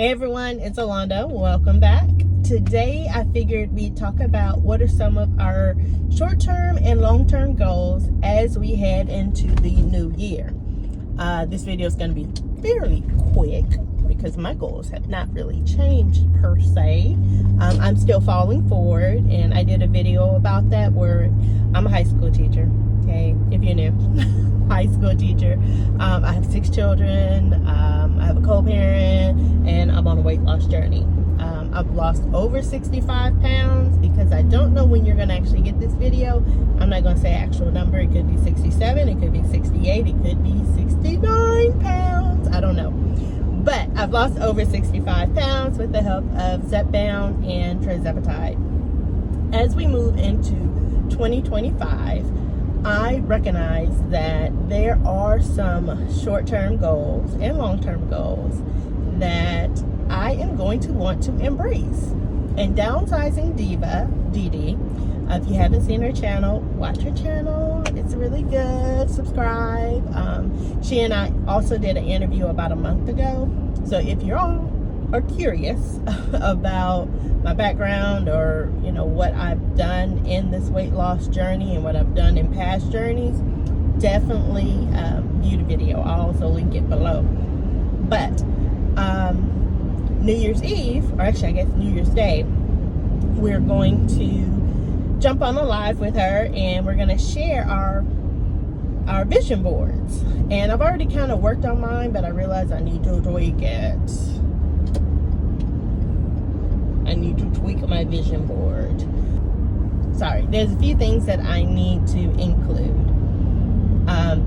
Hey everyone, it's Alonda. Welcome back. Today I figured we'd talk about what are some of our short-term and long-term goals as we head into the new year. This video is going to be fairly quick because my goals have not really changed per se. I'm still following forward, and I did a video about that where I'm a high school teacher. Okay, if you're new. High school teacher. I have 6 children. I have a co-parent, and I'm on a weight loss journey. I've lost over 65 pounds because I don't know when you're going to actually get this video. I'm not going to say actual number. It could be 67, it could be 68, it could be 69 pounds. I don't know. But I've lost over 65 pounds with the help of Zepbound and tirzepatide. As we move into 2025, I recognize that there are some short-term goals and long-term goals that I am going to want to embrace. And Downsizing Diva, Dee, if you haven't seen her channel, watch her channel. It's really good. Subscribe. She and I also did an interview about a month ago. So if you all are curious about my background or what I've done in this weight loss journey and what I've done in past journeys, definitely view the video. I'll also link it below. But New Year's Eve, or actually I guess New Year's Day, we're going to jump on a live with her and we're going to share our vision boards. And I've already kind of worked on mine, but I realized I need to tweak it. I need to tweak my vision board. Sorry, there's a few things that I need to include.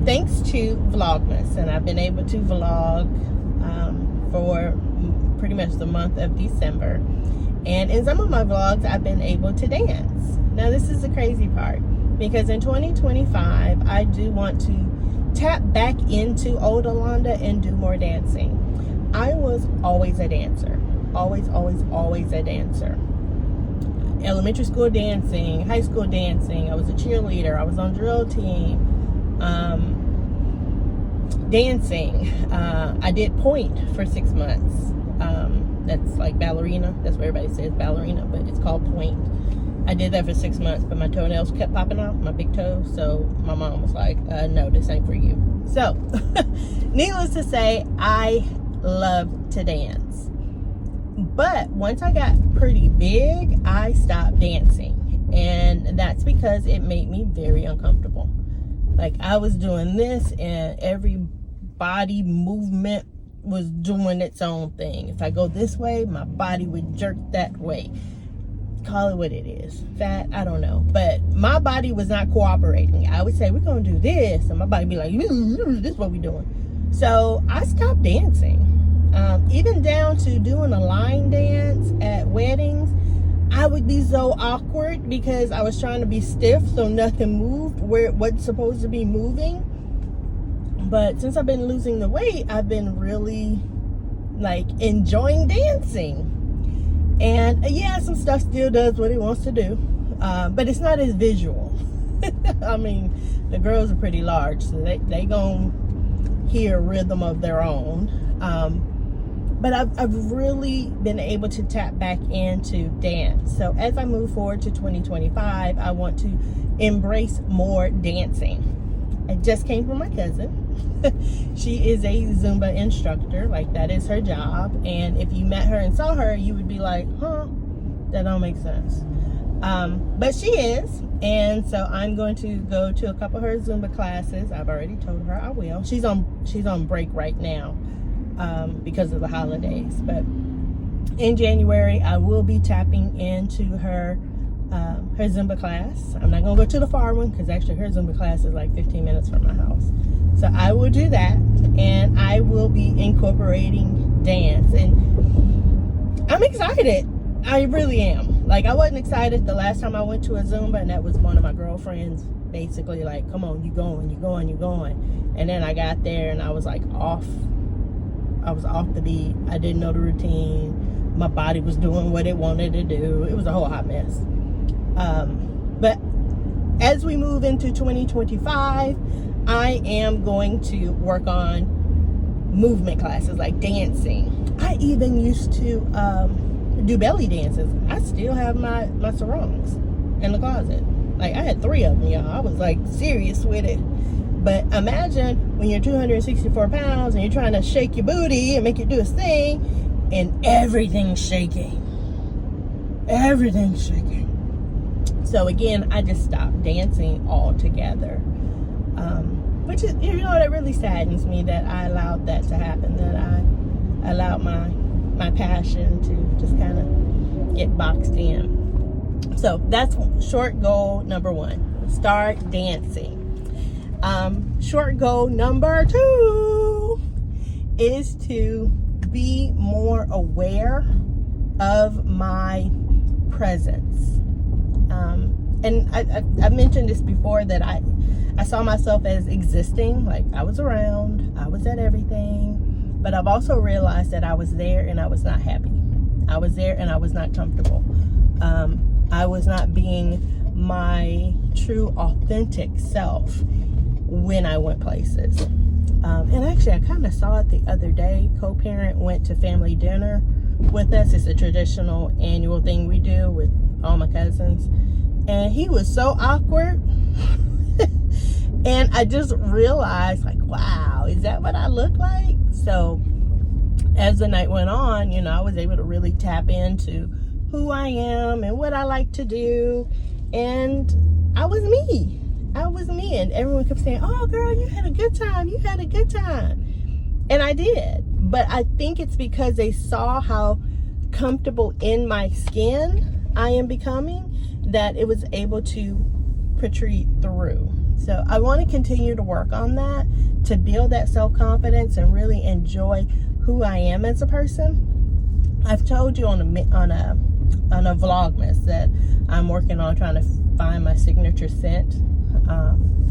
Thanks to Vlogmas, and I've been able to vlog for pretty much the month of December. And in some of my vlogs, I've been able to dance. Now, this is the crazy part, because in 2025, I do want to tap back into old Alonda and do more dancing. I was always a dancer. Always a dancer. Elementary school dancing, high school dancing. I was a cheerleader. I was on drill team. Dancing. I did point for 6 months. That's like ballerina. That's what everybody says, ballerina, but it's called point. I did that for 6 months, but my toenails kept popping off, my big toes. So my mom was like, no, this ain't for you. So, needless to say, I love to dance. But once I got pretty big, I stopped dancing. And that's because it made me very uncomfortable. Like, I was doing this and every body movement was doing its own thing. If I go this way, my body would jerk that way. Call it what it is. Fat, I don't know. But my body was not cooperating. I would say, we're going to do this. And my body would be like, this is what we're doing. So I stopped dancing. Even down to doing a line dance at weddings, I would be so awkward because I was trying to be stiff so nothing moved where it wasn't supposed to be moving. But since I've been losing the weight, I've been really like enjoying dancing. And yeah, some stuff still does what it wants to do, but it's not as visual. I mean, the girls are pretty large, so they gonna hear a rhythm of their own. But I've really been able to tap back into dance. So as I move forward to 2025, I want to embrace more dancing. I just came from my cousin. She is a Zumba instructor. Like, that is her job. And if you met her and saw her, you would be like, huh, that don't make sense. But she is. And so I'm going to go to a couple of her Zumba classes. I've already told her I will. She's on break right now because of the holidays. But in January, I will be tapping into her Zumba class. I'm not going to go to the far one because actually her Zumba class is like 15 minutes from my house. So I will do that, and I will be incorporating dance. And I'm excited. I really am. Like, I wasn't excited the last time I went to a Zumba, and that was one of my girlfriends basically like, come on, you going. And then I got there and I was like off. I was off the beat. I didn't know the routine. My body was doing what it wanted to do. It was a whole hot mess. But as we move into 2025, I am going to work on movement classes, like dancing. I even used to do belly dances. I still have my sarongs in the closet. Like, I had 3 of them, y'all. I was like serious with it. But imagine when you're 264 pounds and you're trying to shake your booty and make it do its thing, and everything's shaking. Everything's shaking. So again, I just stopped dancing altogether. Which is, you know, that really saddens me that I allowed that to happen, that I allowed my passion to just kind of get boxed in. So that's short goal number 1. Start dancing. Short goal number 2 is to be more aware of my presence. And I mentioned this before, that I saw myself as existing, like I was around, I was at everything, but I've also realized that I was there and I was not happy. I was there and I was not comfortable. I was not being my true authentic self when I went places. And actually, I kind of saw it the other day. Co-parent went to family dinner with us. It's a traditional annual thing we do with all my cousins. And he was so awkward. And I just realized, like, wow, is that what I look like? So as the night went on, you know, I was able to really tap into who I am and what I like to do. And I was me. I was me. And everyone kept saying, oh, girl, you had a good time. You had a good time. And I did. But I think it's because they saw how comfortable in my skin I am becoming, that it was able to protrude through. So I want to continue to work on that, to build that self-confidence and really enjoy who I am as a person. I've told you on a vlogmas that I'm working on trying to find my signature scent,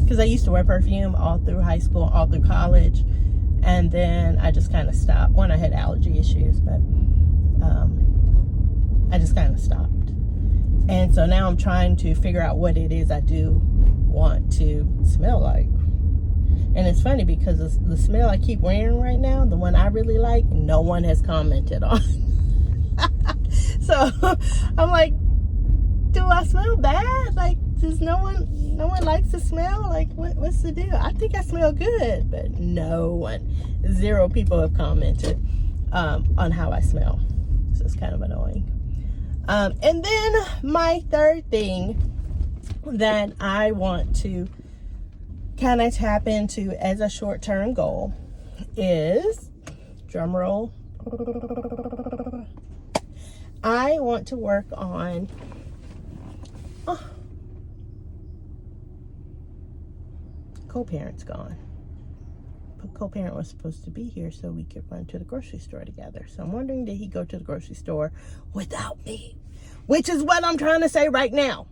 because I used to wear perfume all through high school, all through college, and then I just kind of stopped. One, I had allergy issues, but I just kind of stopped. And so now I'm trying to figure out what it is I do want to smell like. And it's funny because the smell I keep wearing right now, the one I really like, no one has commented on. So I'm like, do I smell bad? Like, does no one likes the smell? Like, what's the deal? I think I smell good, but no one, 0 people have commented on how I smell. So it's kind of annoying. And then my third thing that I want to kind of tap into as a short-term goal is, drum roll, I want to work on co-parent's gone. But co-parent was supposed to be here so we could run to the grocery store together. So I'm wondering, did he go to the grocery store without me? Which is what I'm trying to say right now.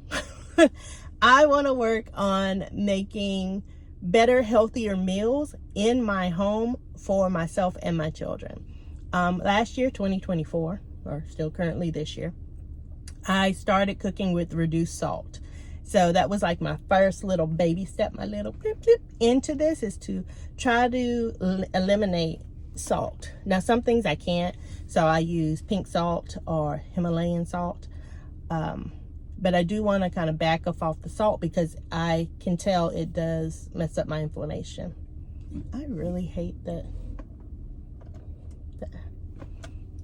I want to work on making better, healthier meals in my home for myself and my children. Last year, 2024, or still currently this year, I started cooking with reduced salt. So that was like my first little baby step, my little blip into this, is to try to eliminate salt. Now, some things I can't, so I use pink salt or Himalayan salt. But I do want to kind of back off the salt because I can tell it does mess up my inflammation. I really hate that.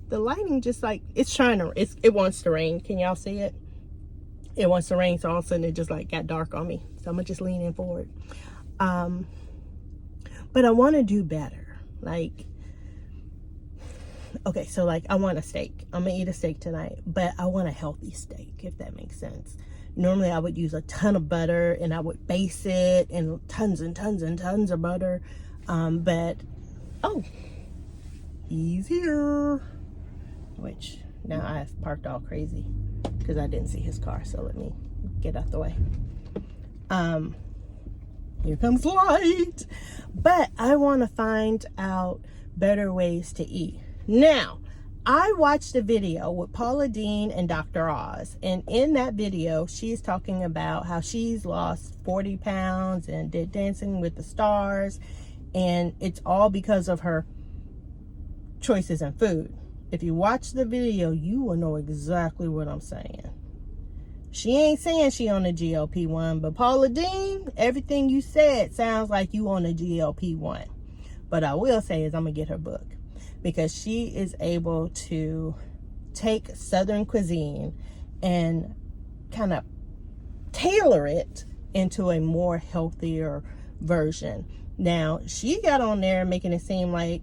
The lighting just like, it's trying to, it wants to rain. Can y'all see it? It wants to rain, so all of a sudden it just like got dark on me. So I'm gonna just lean in forward. But I want to do better. Like, okay, so like I want a steak. I'm gonna eat a steak tonight, but I want a healthy steak, if that makes sense. Normally I would use a ton of butter and I would base it in tons and tons and tons of butter. But, oh, he's here. Which now I've parked all crazy because I didn't see his car, so let me get out the way. Here comes light. But I want to find out better ways to eat. Now, I watched a video with Paula Deen and Dr. Oz, and in that video she's talking about how she's lost 40 pounds and did Dancing with the Stars, and it's all because of her choices in food. If you watch the video, you will know exactly what I'm saying. She ain't saying she on a GLP-1, but Paula Dean, everything you said sounds like you on a GLP-1. But I will say is I'm going to get her book, because she is able to take Southern cuisine and kind of tailor it into a more healthier version. Now, she got on there making it seem like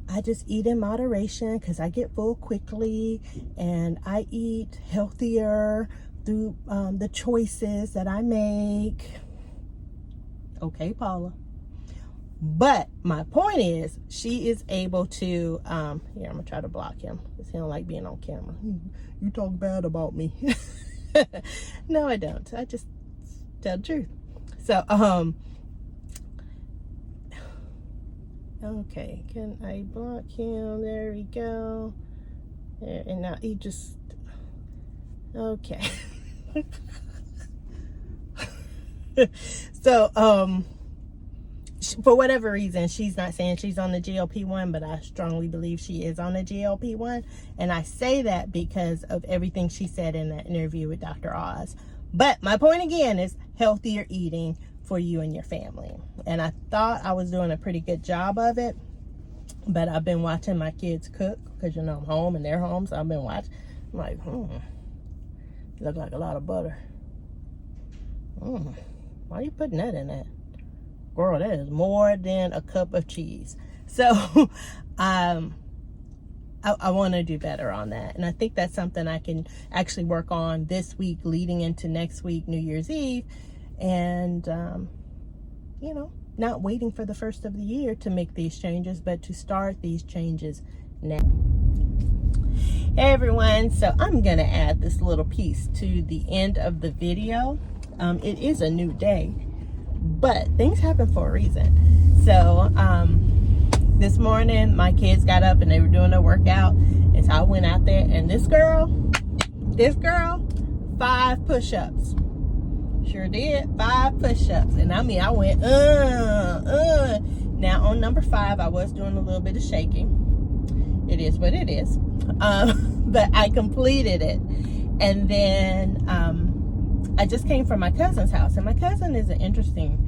I just eat in moderation because I get full quickly, and I eat healthier through the choices that I make. Okay, Paula. But my point is, she is able to, here, I'm going to try to block him because he don't like being on camera. You talk bad about me. No, I don't. I just tell the truth. So, okay, can I block him? There we go. There, and now he just, okay. So, for whatever reason, she's not saying she's on the GLP-1, but I strongly believe she is on the GLP-1. And I say that because of everything she said in that interview with Dr. Oz. But my point again is healthier eating for you and your family. And I thought I was doing a pretty good job of it, but I've been watching my kids cook because, you know, I'm home and they're home. So I've been watching. I'm like, look like a lot of butter. Why are you putting that in that? Girl, that is more than a cup of cheese. So I want to do better on that. And I think that's something I can actually work on this week leading into next week, New Year's Eve. And, you know, not waiting for the first of the year to make these changes, but to start these changes now. Hey everyone, so I'm going to add this little piece to the end of the video. It is a new day, but things happen for a reason. So this morning my kids got up and they were doing their workout, and so I went out there, and this girl 5 push-ups. Sure did, 5 push-ups. And I mean, I went now on number 5 I was doing a little bit of shaking. It is what it is. But I completed it. And then I just came from my cousin's house, and my cousin is an interesting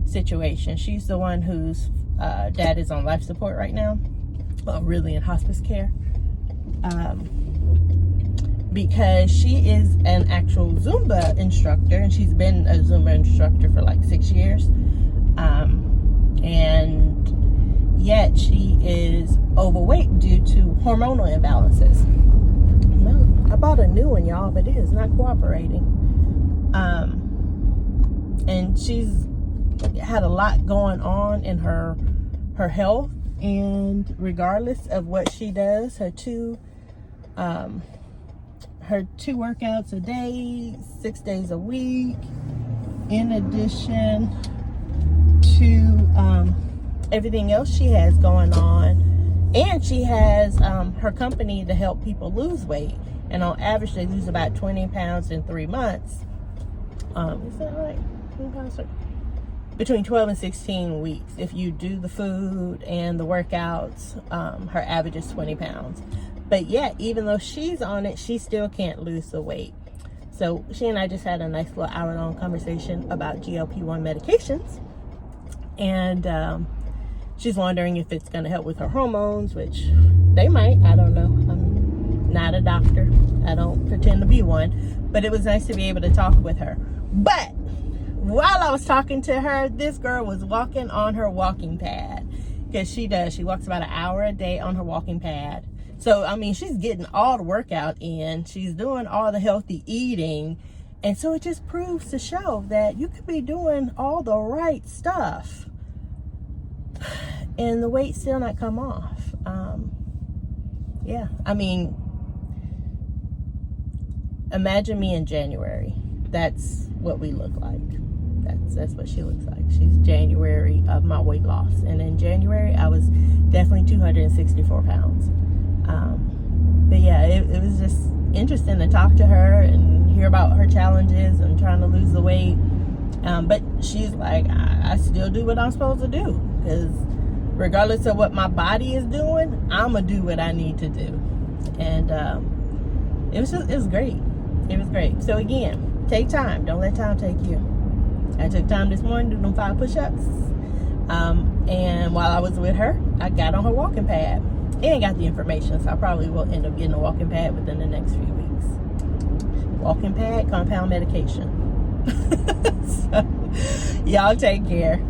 situation. She's the one whose dad is on life support right now, really in hospice care, because she is an actual Zumba instructor, and she's been a Zumba instructor for like 6 years, and yet she is overweight due to hormonal imbalances. Well, I bought a new one, y'all, but it is not cooperating. And she's had a lot going on in her health, and regardless of what she does, her two workouts a day, 6 days a week, in addition to everything else she has going on. And she has her company to help people lose weight, and on average they lose about 20 pounds in 3 months. Is that right? Between 12 and 16 weeks. If you do the food and the workouts, her average is 20 pounds. But yet, even though she's on it, she still can't lose the weight. So she and I just had a nice little hour-long conversation about GLP-1 medications. And she's wondering if it's going to help with her hormones, which they might. I don't know. I'm not a doctor. I don't pretend to be one. But it was nice to be able to talk with her. But while I was talking to her, this girl was walking on her walking pad. Because she does. She walks about an hour a day on her walking pad. So, I mean, she's getting all the workout in. She's doing all the healthy eating. And so it just proves to show that you could be doing all the right stuff and the weight still not come off. Yeah, I mean, imagine me in January. That's what we look like. That's what she looks like. She's January of my weight loss. And in January, I was definitely 264 pounds. But yeah, it was just interesting to talk to her and hear about her challenges and trying to lose the weight. But she's like, I still do what I'm supposed to do. Because regardless of what my body is doing, I'm gonna do what I need to do. And it was great. It was great. So again, take time. Don't let time take you. I took time this morning to do them 5 push-ups. And while I was with her, I got on her walking pad and got the information. So I probably will end up getting a walking pad within the next few weeks. Walking pad, compound medication. So, y'all take care.